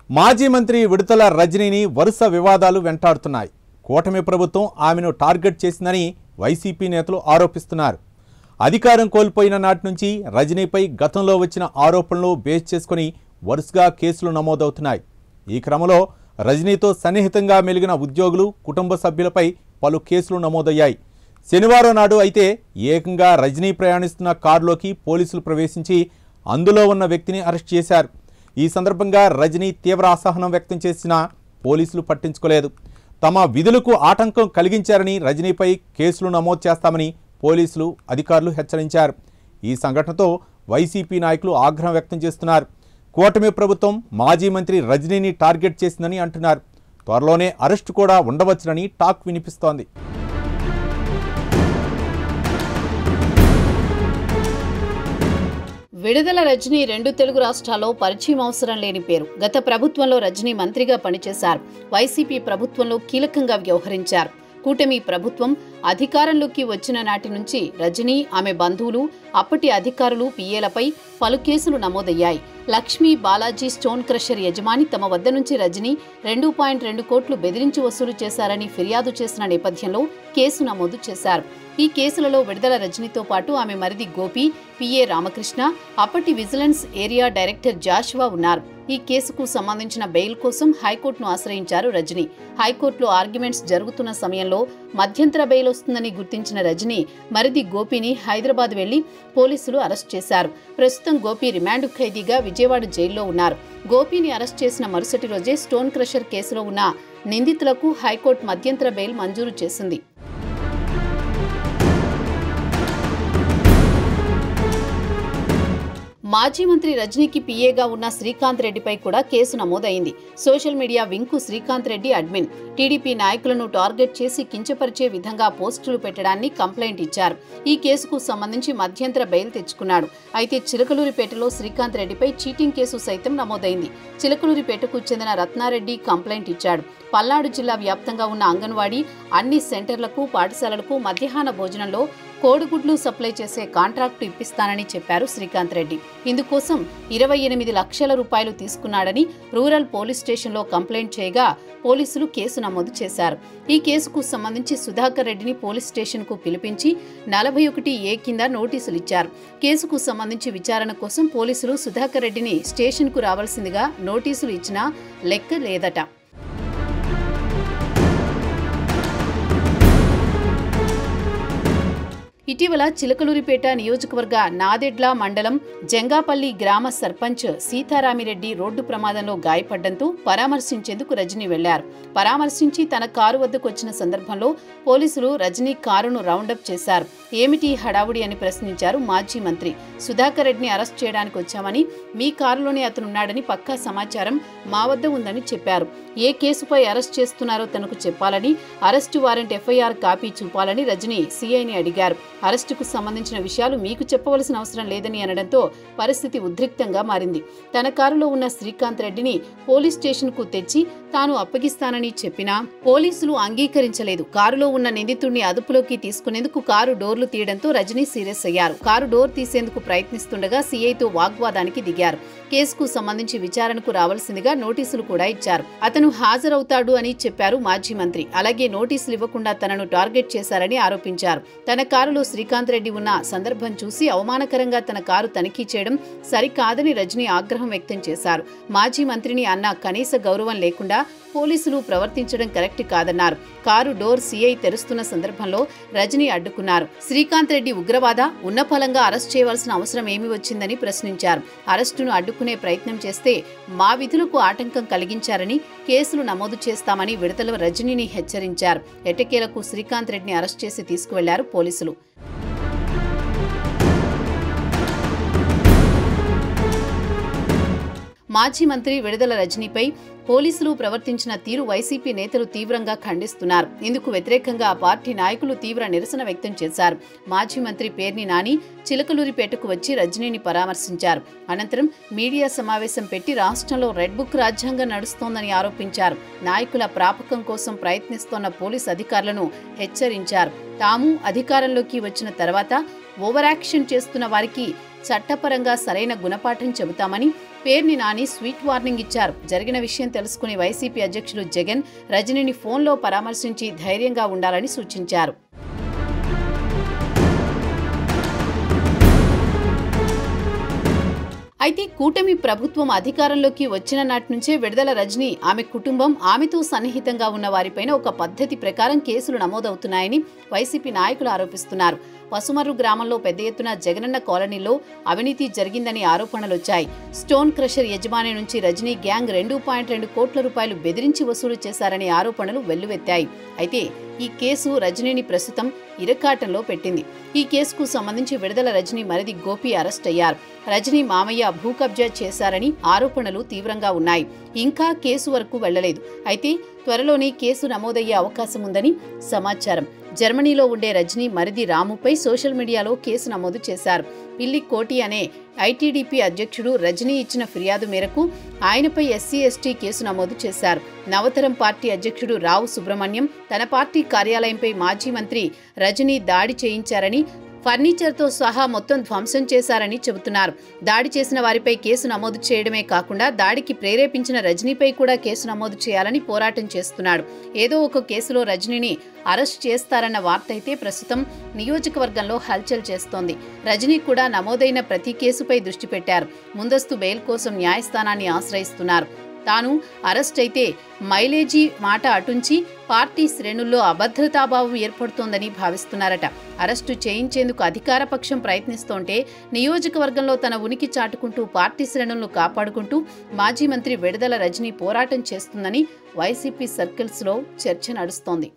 మాజీ మంత్రి విడుదల రజనీని వరుస వివాదాలు వెంటాడుతున్నాయి. కూటమి ప్రభుత్వం ఆమెను టార్గెట్ చేసిందని వైసీపీ నేతలు ఆరోపిస్తున్నారు. అధికారం కోల్పోయిన నాటి నుంచి రజనీపై గతంలో వచ్చిన ఆరోపణలు బేస్ చేసుకుని వరుసగా కేసులు నమోదవుతున్నాయి. ఈ క్రమంలో రజనీతో సన్నిహితంగా మెలిగిన ఉద్యోగులు, కుటుంబ సభ్యులపై పలు కేసులు నమోదయ్యాయి. శనివారం నాడు అయితే ఏకంగా రజనీ ప్రయాణిస్తున్న కారులోకి పోలీసులు ప్రవేశించి అందులో ఉన్న వ్యక్తిని అరెస్ట్ చేశారు. ఈ సందర్భంగా రజనీ తీవ్ర అసహనం వ్యక్తం చేసినా పోలీసులు పట్టించుకోలేదు. తమ విధులకు ఆటంకం కలిగించారని రజనీపై కేసులు నమోదు చేస్తామని పోలీసులు అధికారులు హెచ్చరించారు. ఈ సంఘటనతో వైసీపీ నాయకులు ఆగ్రహం వ్యక్తం చేస్తున్నారు. కూటమి ప్రభుత్వం మాజీ మంత్రి రజనీని టార్గెట్ చేసిందని అంటున్నారు. త్వరలోనే అరెస్టు కూడా ఉండవచ్చునని టాక్ వినిపిస్తోంది. విడుదల రజనీ రెండు తెలుగు రాష్ట్రాల్లో పరిచయం అవసరం లేని పేరు. గత ప్రభుత్వంలో రజనీ మంత్రిగా పనిచేశారు. వైసీపీ ప్రభుత్వంలో కీలకంగా వ్యవహరించారు. కూటమి ప్రభుత్వం అధికారంలోకి వచ్చిన నాటి నుంచి రజనీ, ఆమె బంధువులు, అప్పటి అధికారులు, పీఏలపై పలు కేసులు నమోదయ్యాయి. లక్ష్మీ బాలాజీ స్టోన్ క్రషర్ యజమాని తమ వద్ద నుంచి రజనీ 2.2 కోట్లు బెదిరించి వసూలు చేశారని ఫిర్యాదు చేసిన నేపథ్యంలో కేసు నమోదు చేశారు. ఈ కేసులలో విడుదల రజనీతో పాటు ఆమె మరిది గోపి, పిఏ రామకృష్ణ, అప్పటి విజిలెన్స్ ఏరియా డైరెక్టర్ జాషువా ఉన్నారు. ఈ కేసుకు సంబంధించిన బెయిల్ కోసం హైకోర్టును ఆశ్రయించారు రజనీ. హైకోర్టులో ఆర్గ్యుమెంట్స్ జరుగుతున్న సమయంలో మధ్యంతర బెయిల్ వస్తుందని గుర్తించిన రజనీ మరిది గోపిని హైదరాబాద్ వెళ్లి పోలీసులు అరెస్ట్ చేశారు. ప్రస్తుతం గోపి రిమాండ్ ఖైదీగా విజయవాడ జైల్లో ఉన్నారు. గోపిని అరెస్ట్ చేసిన మరుసటి రోజే స్టోన్ క్రషర్ కేసులో ఉన్న నిందితులకు హైకోర్టు మధ్యంతర బెయిల్ మంజూరు చేసింది. మాజీ మంత్రి రజనీకి పీఏగా ఉన్న శ్రీకాంత్ రెడ్డిపై కూడా కేసు నమోదైంది. సోషల్ మీడియా వింగ్కు శ్రీకాంత్ రెడ్డి అడ్మిన్. టీడీపీ నాయకులను టార్గెట్ చేసి కించపరిచే విధంగా పోస్టులు పెట్టడాన్ని కంప్లైంట్ ఇచ్చారు. ఈ కేసుకు సంబంధించి మధ్యంతర బెయిల్ తెచ్చుకున్నాడు. అయితే చిలకలూరిపేటలో శ్రీకాంత్ రెడ్డిపై చీటింగ్ కేసు సైతం నమోదైంది. చిలకలూరిపేటకు చెందిన రత్నారెడ్డి కంప్లైంట్ ఇచ్చాడు. పల్నాడు జిల్లా వ్యాప్తంగా ఉన్న అంగన్వాడీ అన్ని సెంటర్లకు, పాఠశాలలకు మధ్యాహ్న భోజనంలో కోడిగుడ్లు సప్లై చేసే కాంట్రాక్టు ఇప్పిస్తానని చెప్పారు శ్రీకాంత్ రెడ్డి. ఇందుకోసం 28 లక్షల రూపాయలు తీసుకున్నాడని రూరల్ పోలీస్ స్టేషన్లో కంప్లైంట్ చేయగా పోలీసులు కేసు నమోదు చేశారు. ఈ కేసుకు సంబంధించి సుధాకర్ రెడ్డిని పోలీస్ స్టేషన్కు పిలిపించి 41A కింద నోటీసులు ఇచ్చారు. కేసుకు సంబంధించి విచారణ కోసం పోలీసులు సుధాకర్ రెడ్డిని స్టేషన్కు రావాల్సిందిగా నోటీసులు ఇచ్చినా లెక్క లేదట. ఇటీవల చిలకలూరిపేట నియోజకవర్గ నాదెడ్ల మండలం జంగాపల్లి గ్రామ సర్పంచ్ సీతారామిరెడ్డి రోడ్డు ప్రమాదంలో గాయపడ్డంతో పరామర్శించేందుకు రజనీ వెళ్లారు. పరామర్శించి తన కారు వద్దకు వచ్చిన సందర్భంలో పోలీసులు రజనీ కారును రౌండప్ చేశారు. ఏమిటి హడావుడి అని ప్రశ్నించారు మాజీ మంత్రి. సుధాకర్ రెడ్డిని అరెస్ట్ చేయడానికి వచ్చామని, మీ కారులోనే అతనున్నాడని పక్కా సమాచారం మా వద్ద ఉందని చెప్పారు. ఏ కేసుపై అరెస్ట్ చేస్తున్నారో తనకు చెప్పాలని, అరెస్టు వారెంట్ FIR కాపీ చూపాలని రజనీ సీఐని అడిగారు. అరెస్టుకు సంబంధించిన విషయాలు మీకు చెప్పవలసిన అవసరం లేదని అనడంతో పరిస్థితి ఉద్రిక్తంగా మారింది. తన కారులో ఉన్న శ్రీకాంత్ రెడ్డిని పోలీస్ స్టేషన్కు తెచ్చి తాను అప్పగిస్తానని చెప్పినా పోలీసులు అంగీకరించలేదు. కారులో ఉన్న నిందితుడిని అదుపులోకి తీసుకునేందుకు కారు డోర్లు తీయడంతో రజనీ సీరియస్ అయ్యారు. కారు డోర్ తీసేందుకు ప్రయత్నిస్తుండగా సీఐతో వాగ్వాదానికి దిగారు. కేసుకు సంబంధించి విచారణకు రావాల్సిందిగా నోటీసులు కూడా ఇచ్చారు. అతను హాజరవుతాడు అని చెప్పారు మాజీ మంత్రి. అలాగే నోటీసులు ఇవ్వకుండా తనను టార్గెట్ చేశారని ఆరోపించారు. తన కారులో శ్రీకాంత్ రెడ్డి ఉన్న సందర్భం చూసి అవమానకరంగా తన కారు తనిఖీ చేయడం సరికాదని రజనీ ఆగ్రహం వ్యక్తం చేశారు. మాజీ మంత్రిని అన్న కనీస గౌరవం లేకుండా పోలీసులు ప్రవర్తించడం కరెక్ట్ కాదన్నారు. కారు డోర్ సీఐ తెరుస్తున్న సందర్భంలో రజనీ అడ్డుకున్నారు. శ్రీకాంత్ రెడ్డి ఉగ్రవాద, ఉన్నఫలంగా అరెస్ట్ చేయవలసిన అవసరం ఏమి వచ్చిందని ప్రశ్నించారు. అరెస్టును అడ్డుకునే ప్రయత్నం చేస్తే మా విధులకు ఆటంకం కలిగించారని కేసులు నమోదు చేస్తామని విడుదల రజనీని హెచ్చరించారు. ఎట్టకేలకు శ్రీకాంత్ రెడ్డిని అరెస్ట్ చేసి తీసుకువెళ్లారు పోలీసులు. మాజీ మంత్రి విడుదల రజనీపై పోలీసులు ప్రవర్తించిన తీరు వైసీపీ నేతలు తీవ్రంగా ఖండిస్తున్నారు. ఇందుకు వ్యతిరేకంగా ఆ పార్టీ నాయకులు తీవ్ర నిరసన వ్యక్తం చేశారు. మాజీ మంత్రి పేర్ని నాని చిలకలూరిపేటకు వచ్చి రజనీని పరామర్శించారు. అనంతరం మీడియా సమావేశం పెట్టి రాష్ట్రంలో రెడ్ బుక్ రాజ్యాంగం నడుస్తోందని ఆరోపించారు. నాయకుల ప్రాపకం కోసం ప్రయత్నిస్తోన్న పోలీస్ అధికారులను హెచ్చరించారు. తాము అధికారంలోకి వచ్చిన తర్వాత ఓవర్ యాక్షన్ చేస్తున్న వారికి చట్టపరంగా సరైన గుణపాఠం చెబుతామని, పేర్ని నాని స్వీట్ వార్నింగ్ ఇచ్చారు. జరిగిన విషయం తెలుసుకుని వైసీపీ అధ్యక్షులు జగన్ రజనీని ఫోన్లో పరామర్శించి ధైర్యంగా ఉండాలని సూచించారు. అయితే కూటమి ప్రభుత్వం అధికారంలోకి వచ్చిన నాటి నుంచే విడుదల రజనీ, ఆమె కుటుంబం, ఆమెతో సన్నిహితంగా ఉన్న వారిపైన ఒక పద్ధతి ప్రకారం కేసులు నమోదవుతున్నాయని వైసీపీ నాయకులు ఆరోపిస్తున్నారు. పసుమర్రు గ్రామంలో పెద్ద ఎత్తున జగనన్న కాలనీలో అవినీతి జరిగిందని ఆరోపణలొచ్చాయి. స్టోన్ క్రషర్ యజమాని నుంచి రజనీ గ్యాంగ్ 2.2 కోట్ల రూపాయలు బెదిరించి వసూలు చేశారనే ఆరోపణలు వెల్లువెత్తాయి. అయితే ఈ కేసు రజనీని ప్రస్తుతం ఇరకాటంలో పెట్టింది. ఈ కేసుకు సంబంధించి విడుదల రజనీ మరిది గోపి అరెస్ట్ అయ్యారు. రజనీ మామయ్య భూ కబ్జా చేశారని ఆరోపణలు తీవ్రంగా ఉన్నాయి. ఇంకా కేసు వరకు వెళ్లలేదు. అయితే త్వరలోనే కేసు నమోదయ్యే అవకాశం ఉందని సమాచారం. జర్మనీలో ఉండే రజనీ మరిది రాముపై సోషల్ మీడియాలో కేసు నమోదు చేశారు. పిల్లి కోటి అనే ఐటీడీపీ అధ్యక్షుడు రజనీ ఇచ్చిన ఫిర్యాదు మేరకు ఆయనపై ఎస్సీ/ఎస్టీ కేసు నమోదు చేశారు. నవతరం పార్టీ అధ్యక్షుడు రావు సుబ్రహ్మణ్యం తన పార్టీ కార్యాలయంపై మాజీ మంత్రి రజనీ దాడి చేయించారని, ఫర్నిచర్తో సహా మొత్తం ధ్వంసం చేశారని చెబుతున్నారు. దాడి చేసిన వారిపై కేసు నమోదు చేయడమే కాకుండా దాడికి ప్రేరేపించిన రజనీపై కూడా కేసు నమోదు చేయాలని పోరాటం చేస్తున్నాడు. ఏదో ఒక కేసులో రజనీని అరెస్ట్ చేస్తారన్న వార్త అయితే ప్రస్తుతం నియోజకవర్గంలో హల్చల్ చేస్తోంది. రజనీ కూడా నమోదైన ప్రతి కేసుపై దృష్టి పెట్టారు. ముందస్తు బెయిల్ కోసం న్యాయస్థానాన్ని ఆశ్రయిస్తున్నారు. తాను అరెస్ట్ అయితే మైలేజీ మాట అటుంచి పార్టీ శ్రేణుల్లో అభద్రతాభావం ఏర్పడుతోందని భావిస్తున్నారట. అరెస్టు చేయించేందుకు అధికార పక్షం ప్రయత్నిస్తోంటే నియోజకవర్గంలో తన ఉనికి చాటుకుంటూ పార్టీ శ్రేణులను కాపాడుకుంటూ మాజీ మంత్రి విడుదల రజనీ పోరాటం చేస్తుందని వైసీపీ సర్కిల్స్లో చర్చ నడుస్తోంది.